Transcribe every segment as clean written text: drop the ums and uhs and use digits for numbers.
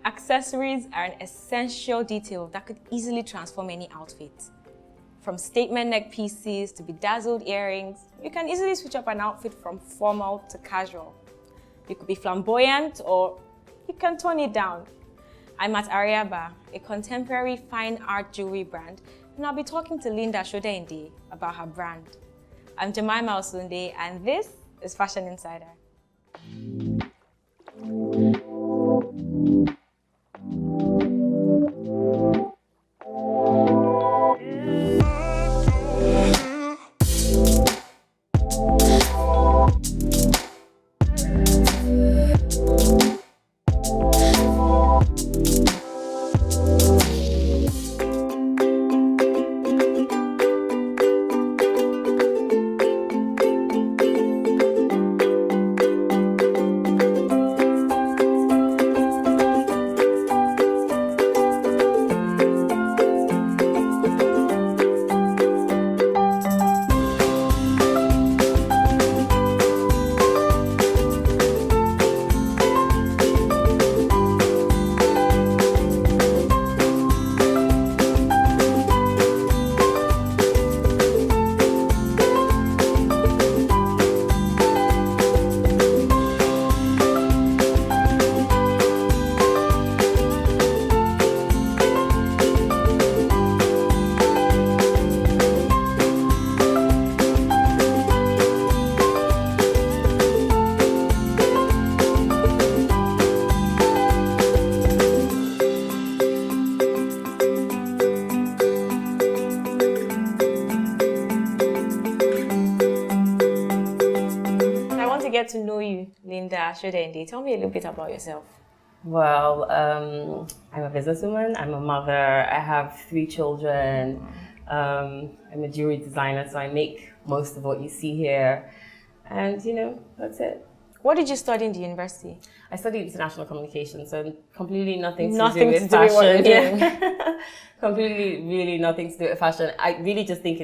Accessories are an essential detail that could easily transform any outfit. From statement neck pieces to bedazzled earrings, you can easily switch up an outfit from formal to casual. You could be flamboyant or you can tone it down. I'm at Ariaba, a contemporary fine art jewelry brand, and I'll be talking to Linda Shodendi about her brand. I'm Jemima Osunde, and this is Fashion Insider. Get to know you, Linda Shodendi. Tell me a little bit about yourself. Well, I'm a businesswoman, I'm a mother, I have 3 children, I'm a jewelry designer, so I make most of what you see here, and you know, that's it. What did you study in the university? I studied international communications, so completely nothing to Nothing do to with do with what you're fashion. doing. Completely, really nothing to do with fashion. I really just think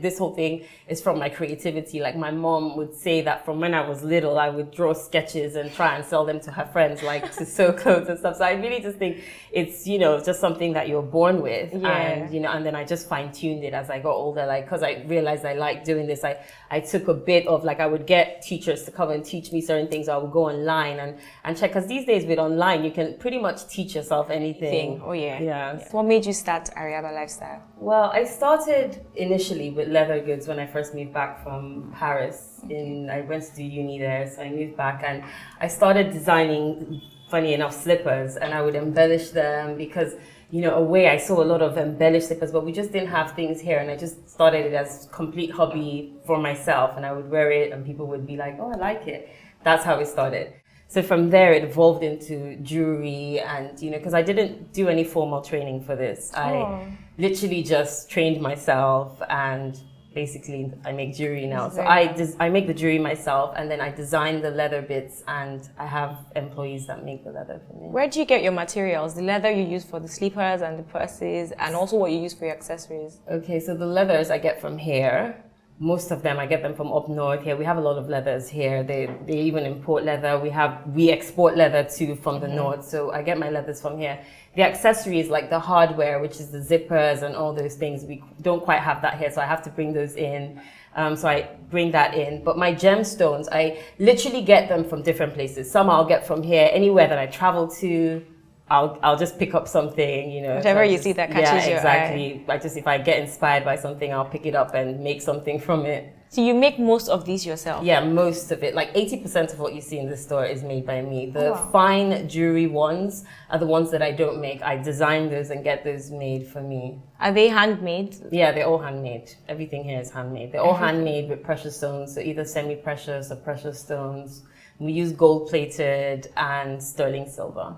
this whole thing is from my creativity. Like my mom would say that from when I was little, I would draw sketches and try and sell them to her friends, like to sew clothes and stuff. So I really just think it's, you know, just something that you're born with. Yeah. And, you know, and then I just fine-tuned it as I got older, like, cause I realized I liked doing this. I took a bit of, like, I would get teachers to come and teach me certain things. I would go online and check, cause these days with online, you can pretty much teach yourself anything. Oh yeah. Yeah. What made you start Ariaba Lifestyle? Well, I started initially with leather goods when I first moved back from Paris. I went to do uni there, so I moved back and I started designing, funny enough, slippers, and I would embellish them because, you know, away I saw a lot of embellished slippers, but we just didn't have things here, and I just started it as a complete hobby for myself, and I would wear it and people would be like, oh, I like it. That's how it started. So from there, it evolved into jewelry and, you know, because I didn't do any formal training for this. I literally just trained myself and basically I make jewelry now. So I make the jewelry myself and then I design the leather bits and I have employees that make the leather for me. Where do you get your materials? The leather you use for the slippers and the purses and also what you use for your accessories? Okay, so the leathers I get from here. Most of them, I get them from up north here. We have a lot of leathers here. They even import leather. We export leather too from the north. So I get my leathers from here. The accessories like the hardware, which is the zippers and all those things, we don't quite have that here. So I have to bring those in. So I bring that in. But my gemstones, I literally get them from different places. Some I'll get from here. Anywhere that I travel to, I'll just pick up something, you know. Whatever you see that catches your eye. Exactly. If I get inspired by something, I'll pick it up and make something from it. So you make most of these yourself? Yeah, most of it. Like 80% of what you see in this store is made by me. The fine jewelry ones are the ones that I don't make. I design those and get those made for me. Are they handmade? Yeah, they're all handmade. Everything here is handmade. They're all handmade with precious stones, so either semi-precious or precious stones. We use gold-plated and sterling silver.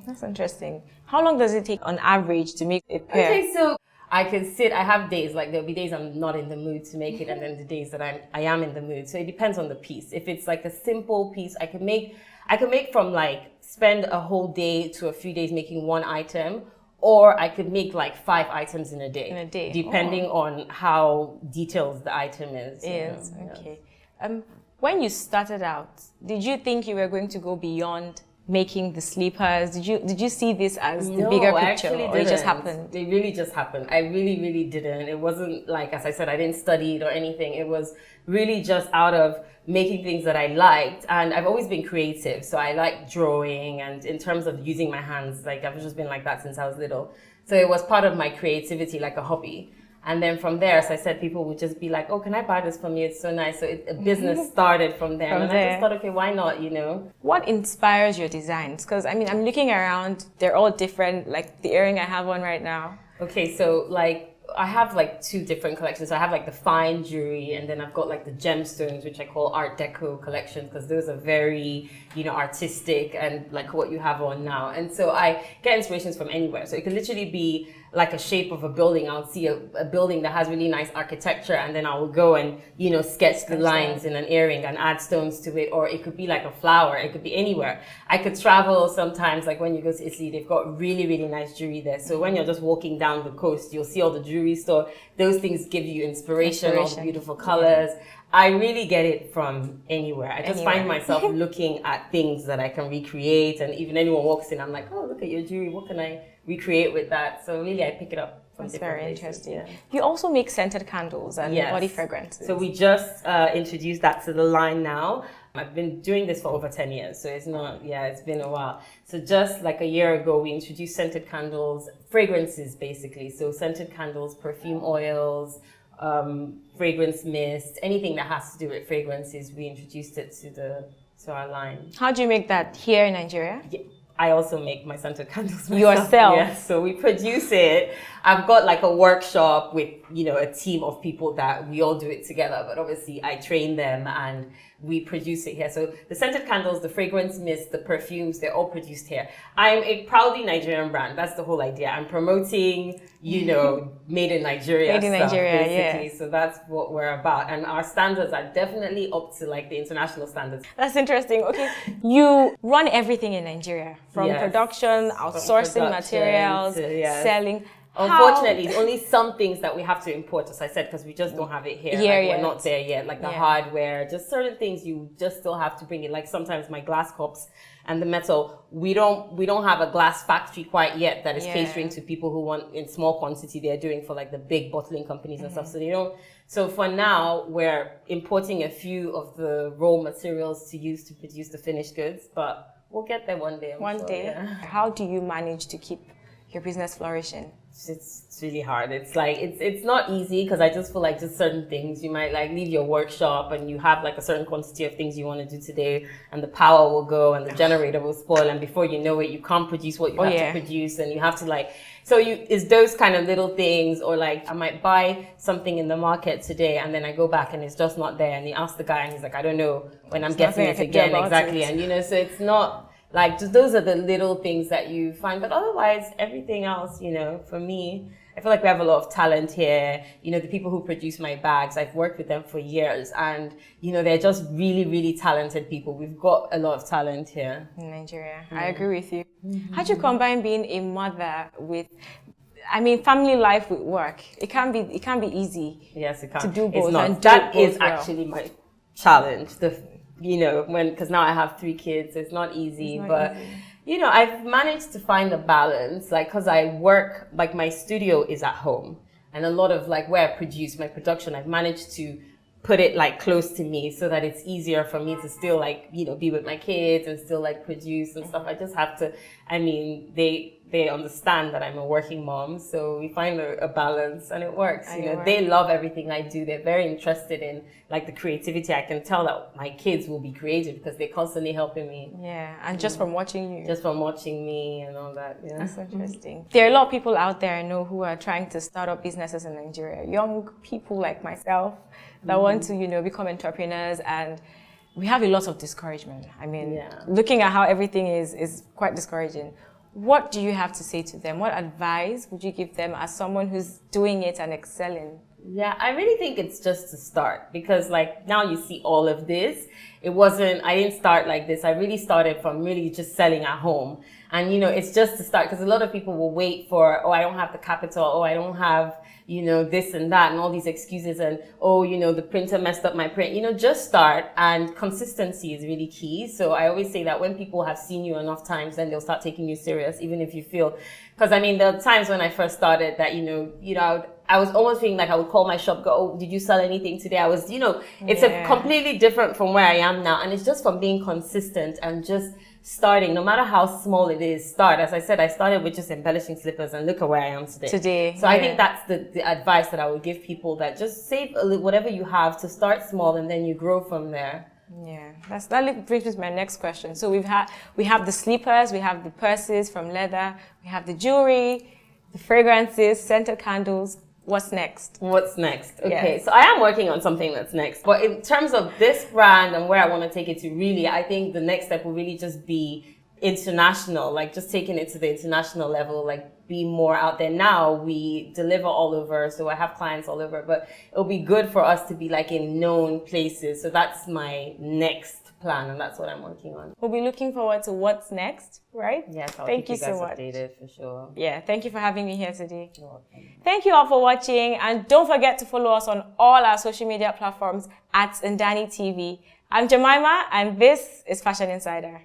That's interesting. How long does it take on average to make a pair? Okay, so I have days, like there'll be days I'm not in the mood to make it and then the days that I am in the mood. So it depends on the piece. If it's like a simple piece, I can make from like spend a whole day to a few days making one item, or I could make like 5 items in a day. Depending on how detailed the item is. Okay. When you started out, did you think you were going to go beyond making the sleepers? Did you see this as the No, bigger I picture, actually or it just didn't. happened? It really just happened. I really didn't. It wasn't like, as I said, I didn't study it or anything. It was really just out of making things that I liked. And I've always been creative. So I like drawing, and in terms of using my hands, like I've just been like that since I was little. So it was part of my creativity, like a hobby. And then from there, as I said, people would just be like, oh, can I buy this from you? It's so nice. So a business started from there. I just thought, okay, why not, you know? What inspires your designs? Because, I mean, I'm looking around. They're all different. Like the earring I have on right now. Okay, so like, I have like 2 different collections. So I have like the fine jewelry, and then I've got like the gemstones, which I call Art Deco collection, because those are very, you know, artistic and like what you have on now. And so I get inspirations from anywhere. So it could literally be like a shape of a building. I'll see a building that has really nice architecture, and then I will go and, you know, sketch the lines in an earring and add stones to it. Or it could be like a flower. It could be anywhere. I could travel sometimes, like when you go to Italy, they've got really nice jewelry there. So when you're just walking down the coast, you'll see all the jewelry store. Those things give you inspiration. All the beautiful colors. Yeah. I really get it from anywhere. I just find myself looking at things that I can recreate, and even anyone walks in, I'm like, oh, look at your jewelry. What can I recreate with that? So really, I pick it up from That's different very places. Interesting. Yeah. You also make scented candles and body fragrances. So we just introduced that to the line now. I've been doing this for over 10 years, so it's not, it's been a while. So just like a year ago, we introduced scented candles, fragrances basically. So scented candles, perfume oils, fragrance mist, anything that has to do with fragrances, we introduced it to our line. How do you make that here in Nigeria? Yeah, I also make my scented candles myself. Yourself? Yes, so we produce it. I've got like a workshop with, you know, a team of people that we all do it together, but obviously I train them and we produce it here. So the scented candles, the fragrance mist, the perfumes, they're all produced here. I'm a proudly Nigerian brand. That's the whole idea. I'm promoting, you know, made in Nigeria made in stuff, Nigeria, basically. yeah. So that's what we're about. And our standards are definitely up to like the international standards. That's interesting. Okay. You run everything in Nigeria, from production, outsourcing materials, selling. Unfortunately, only some things that we have to import, as I said, because we just don't have it here. We're not there yet. Like the hardware, just certain things you just still have to bring it. Like sometimes my glass cups and the metal, we don't have a glass factory quite yet that is catering to people who want in small quantity. They're doing for like the big bottling companies and stuff. So they don't. So for now, we're importing a few of the raw materials to use to produce the finished goods, but we'll get there one day. One day. How do you manage to keep your business flourishing? It's really hard. It's like, it's not easy, because I just feel like just certain things, you might like leave your workshop and you have like a certain quantity of things you want to do today, and the power will go and the generator will spoil, and before you know it, you can't produce what you have to produce, and you have to like, so it's those kind of little things. Or like I might buy something in the market today and then I go back and it's just not there, and you ask the guy and he's like, I don't know when I'm getting it again. Exactly. And you know, so it's not like, just those are the little things that you find. But otherwise, everything else, you know, for me, I feel like we have a lot of talent here. You know, the people who produce my bags, I've worked with them for years, and, you know, they're just really talented people. We've got a lot of talent here. In Nigeria. I agree with you. How do you combine being a mother with, I mean, family life with work? It can be easy. Yes, it can. To do both. It's not. And that is actually my challenge. You know, because now I have 3 kids, so it's not easy, you know, I've managed to find a balance, like, because I work, like, my studio is at home, and a lot of like where I produce my production, I've managed to put it like close to me so that it's easier for me to still like, you know, be with my kids and still like produce and stuff. I just have to, I mean, they understand that I'm a working mom, so we find a balance, and it works. You know, they love everything I do. They're very interested in like the creativity. I can tell that my kids will be creative because they're constantly helping me. Yeah, and just from watching you. Just from watching me and all that. Yeah. That's interesting. There are a lot of people out there I know who are trying to start up businesses in Nigeria. Young people like myself that want to, you know, become entrepreneurs, and we have a lot of discouragement. I mean, looking at how everything is quite discouraging. What do you have to say to them? What advice would you give them as someone who's doing it and excelling? Yeah, I really think it's just to start, because like now you see all of this. I didn't start like this. I really started from really just selling at home. And, you know, it's just to start, because a lot of people will wait for, oh, I don't have the capital, oh, I don't have you know, this and that and all these excuses and, oh, you know, the printer messed up my print. You know, just start, and consistency is really key. So I always say that when people have seen you enough times, then they'll start taking you serious, even if you feel, because I mean, there are times when I first started that, you know, I was almost feeling like I would call my shop, go, oh, did you sell anything today? I was, you know, it's a completely different from where I am now. And it's just from being consistent and just starting, no matter how small it is, start. As I said, I started with just embellishing slippers, and look at where I am today. So I think that's the advice that I would give people, that just save whatever you have to start small, and then you grow from there. Yeah, that brings me to my next question. So we have the slippers, we have the purses from leather, we have the jewelry, the fragrances, scented candles. What's next? What's next? Okay, so I am working on something that's next. But in terms of this brand and where I want to take it to, really, I think the next step will really just be international, like just taking it to the international level, like be more out there. Now we deliver all over, so I have clients all over, but it'll be good for us to be like in known places. So that's my next plan, and that's what I'm working on. We'll be looking forward to what's next, right? Yes, I'll keep you guys so much updated for sure. Yeah, thank you for having me here today. You're welcome. Thank you all for watching, and don't forget to follow us on all our social media platforms at Ndani TV. I'm Jemima, and this is Fashion Insider.